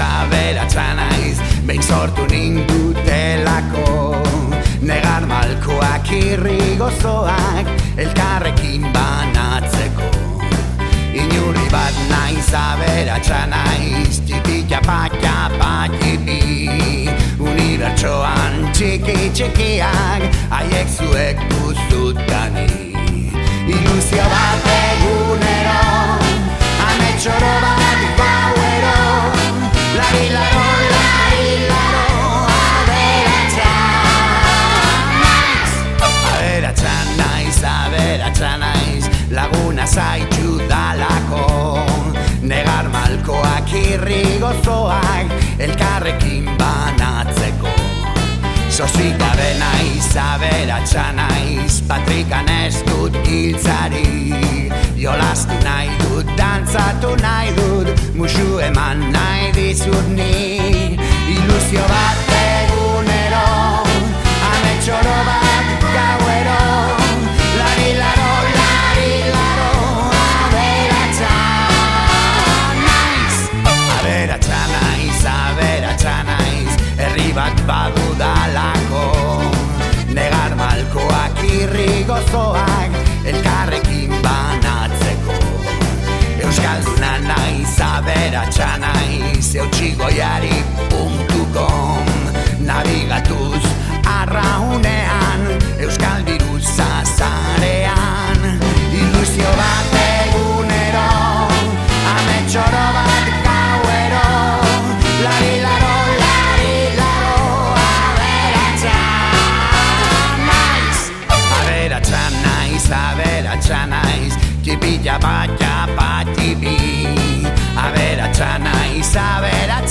aberatsa naiz, behin sortu nindutelako. Negar malkoak irri gozoak, elkarrekin banatzeko. Inurri bat naiz, aberatsa naiz, tipi-txapa-txapa-tipi. Unibertsoan txiki-txikiak, haiek zuek guztutani. Ilusio bat egunero, ametsoro bat gauero. Lari-laro, lari-laro, aberatsa naiz. Aberatsa naiz, aberatsa naiz, laguna zaitu dalako. Negar malkoak irri gozoak, elkarrekin banatzeko. Sozik gabe naiz, aberatsa naiz, patrikan ez dut hiltzarik. Jolastu nahi dut, dantzatu nahi dut, musu eman nahi dizut ni. Ilusio bat egunero, ametsoro bat gauero. Lari-laro, lari-laro, aberatsa naiz. Aberatsa naiz, aberatsa naiz, herri bat badudalako. Negar malkoak irri gozoak, elkarrekin banatzeko. Euskalduna naiz, aberatsa naiz, eutxigoiari.com. Nabigatuz arraunean, euskal diruza zarean. Ilusio bat egunero, ametsoro bat gauero. Lari-laro, lari-laro, aberatsa naiz. Aberatsa naiz, aberatsa naiz, tipi-txapa-txapa-tipi. Aberatsa naiz, aberatsa